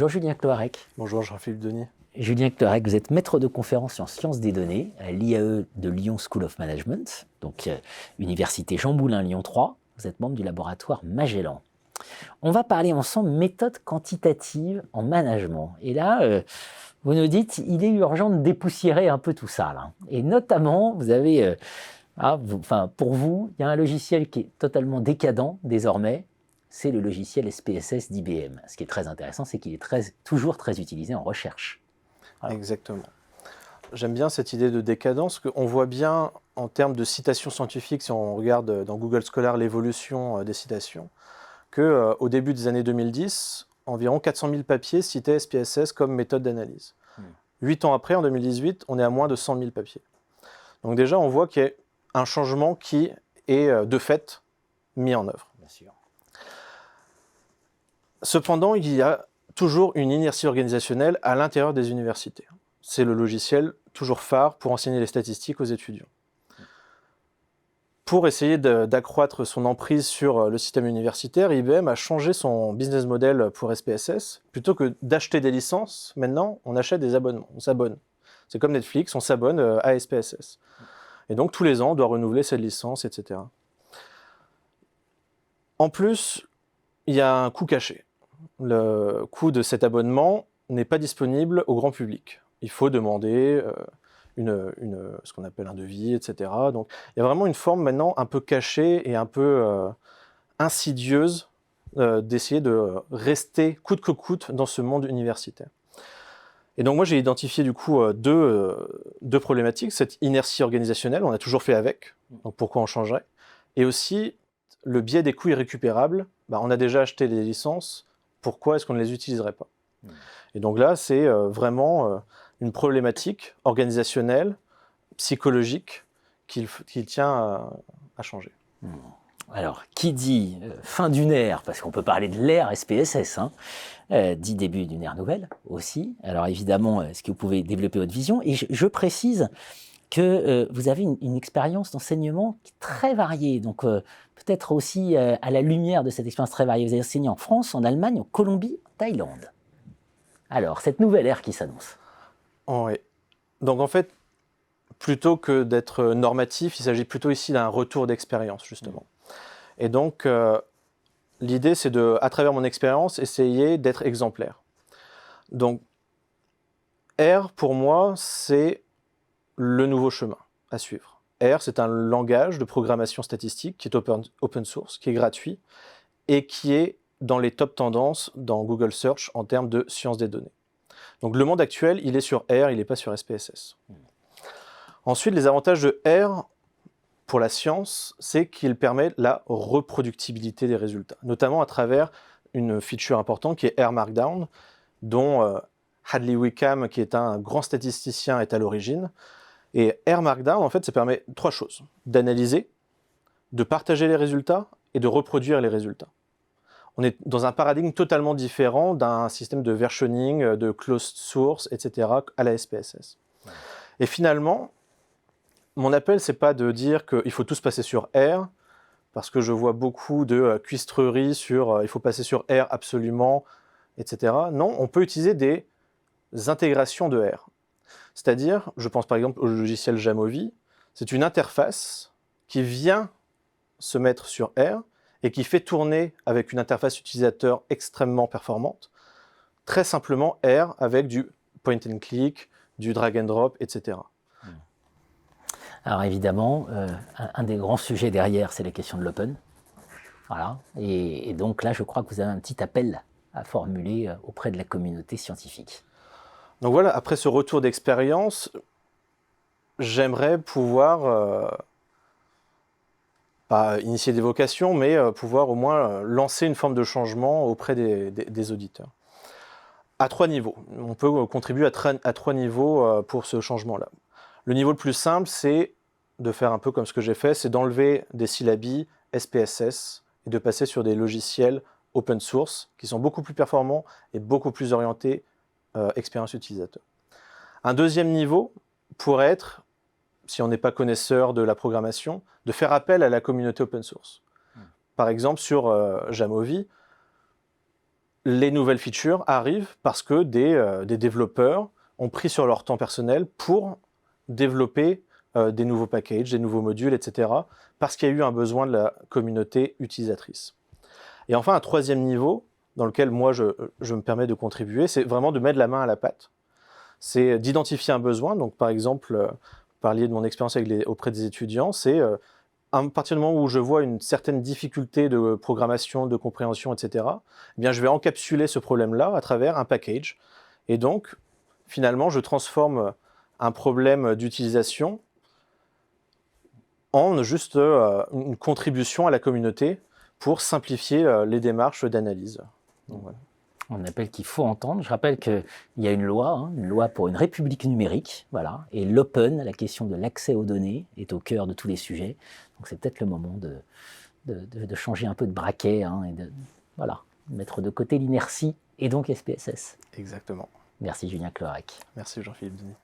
Bonjour Julien Cloarec. Bonjour Jean-Philippe Denis. Julien Cloarec, vous êtes maître de conférence en sciences des données à l'IAE de Lyon School of Management, donc Université Jean Moulin Lyon 3. Vous êtes membre du laboratoire Magellan. On va parler ensemble méthode quantitative en management. Et là, vous nous dites, il est urgent de dépoussiérer un peu tout ça, là. Et notamment, vous avez, pour vous, il y a un logiciel qui est totalement décadent désormais. C'est le logiciel SPSS d'IBM. Ce qui est très intéressant, c'est qu'il est toujours très utilisé en recherche. Alors. Exactement. J'aime bien cette idée de décadence, qu'on voit bien en termes de citations scientifiques, si on regarde dans Google Scholar l'évolution des citations, qu'au début des années 2010, environ 400 000 papiers citaient SPSS comme méthode d'analyse. 8 ans après, en 2018, on est à moins de 100 000 papiers. Donc déjà, on voit qu'il y a un changement qui est de fait mis en œuvre. Bien sûr. Cependant, il y a toujours une inertie organisationnelle à l'intérieur des universités. C'est le logiciel toujours phare pour enseigner les statistiques aux étudiants. Pour essayer d'accroître son emprise sur le système universitaire, IBM a changé son business model pour SPSS. Plutôt que d'acheter des licences, maintenant, on achète des abonnements, on s'abonne. C'est comme Netflix, on s'abonne à SPSS. Et donc, tous les ans, on doit renouveler cette licence, etc. En plus, il y a un coût caché. Le coût de cet abonnement n'est pas disponible au grand public. Il faut demander ce qu'on appelle un devis, etc. Donc, il y a vraiment une forme maintenant un peu cachée et un peu insidieuse d'essayer de rester coûte que coûte dans ce monde universitaire. Et donc moi, j'ai identifié du coup deux problématiques. Cette inertie organisationnelle, on a toujours fait avec, donc pourquoi on changerait? Et aussi, le biais des coûts irrécupérables, on a déjà acheté les licences, pourquoi est-ce qu'on ne les utiliserait pas? Et donc là, c'est vraiment une problématique organisationnelle, psychologique, qu'il tient à changer. Alors, qui dit fin d'une ère, parce qu'on peut parler de l'ère SPSS, dit début d'une ère nouvelle aussi. Alors évidemment, est-ce que vous pouvez développer votre vision? Et je précise que vous avez une expérience d'enseignement très variée, donc peut-être aussi à la lumière de cette expérience très variée. Vous avez enseigné en France, en Allemagne, en Colombie, en Thaïlande. Alors, cette nouvelle ère qui s'annonce. Oh, oui. Donc en fait, plutôt que d'être normatif, il s'agit plutôt ici d'un retour d'expérience, justement. Et donc, l'idée, c'est de, à travers mon expérience, essayer d'être exemplaire. Donc, R, pour moi, c'est le nouveau chemin à suivre. R, c'est un langage de programmation statistique qui est open source, qui est gratuit et qui est dans les top tendances dans Google Search en termes de sciences des données. Donc le monde actuel, il est sur R, il n'est pas sur SPSS. Ensuite, les avantages de R pour la science, c'est qu'il permet la reproductibilité des résultats, notamment à travers une feature importante qui est R Markdown, dont Hadley Wickham, qui est un grand statisticien, est à l'origine. Et R Markdown, en fait, ça permet trois choses: d'analyser, de partager les résultats et de reproduire les résultats. On est dans un paradigme totalement différent d'un système de versioning, de closed source, etc. à la SPSS. Et finalement, mon appel, c'est pas de dire qu'il faut tous passer sur R, parce que je vois beaucoup de cuistreries sur il faut passer sur R absolument, etc. Non, on peut utiliser des intégrations de R. C'est-à-dire, je pense par exemple au logiciel Jamovi, c'est une interface qui vient se mettre sur R et qui fait tourner avec une interface utilisateur extrêmement performante, très simplement R avec du point and click, du drag and drop, etc. Alors évidemment, un des grands sujets derrière, c'est la question de l'open. Voilà. Et donc là, je crois que vous avez un petit appel à formuler auprès de la communauté scientifique. Donc voilà, après ce retour d'expérience, j'aimerais pouvoir, pas initier des vocations, mais pouvoir au moins lancer une forme de changement auprès des auditeurs. À trois niveaux. On peut contribuer à trois niveaux pour ce changement-là. Le niveau le plus simple, c'est de faire un peu comme ce que j'ai fait, c'est d'enlever des syllabes SPSS et de passer sur des logiciels open source qui sont beaucoup plus performants et beaucoup plus orientés expérience utilisateur. Un deuxième niveau pourrait être, si on n'est pas connaisseur de la programmation, de faire appel à la communauté open source. Par exemple, sur Jamovi, les nouvelles features arrivent parce que des développeurs ont pris sur leur temps personnel pour développer des nouveaux packages, des nouveaux modules, etc. parce qu'il y a eu un besoin de la communauté utilisatrice. Et enfin, un troisième niveau dans lequel moi je me permets de contribuer, c'est vraiment de mettre la main à la pâte. C'est d'identifier un besoin. Donc par exemple, vous parliez de mon expérience auprès des étudiants, c'est à partir du moment où je vois une certaine difficulté de programmation, de compréhension, etc., eh bien, je vais encapsuler ce problème-là à travers un package. Et donc, finalement, je transforme un problème d'utilisation en juste une contribution à la communauté pour simplifier les démarches d'analyse. Donc, voilà. On appelle qu'il faut entendre. Je rappelle qu'il y a une loi pour une république numérique, voilà, et l'open, la question de l'accès aux données, est au cœur de tous les sujets. Donc c'est peut-être le moment de changer un peu de braquet et de mettre de côté l'inertie et donc SPSS. Exactement. Merci Julien Clorac. Merci Jean-Philippe Denis.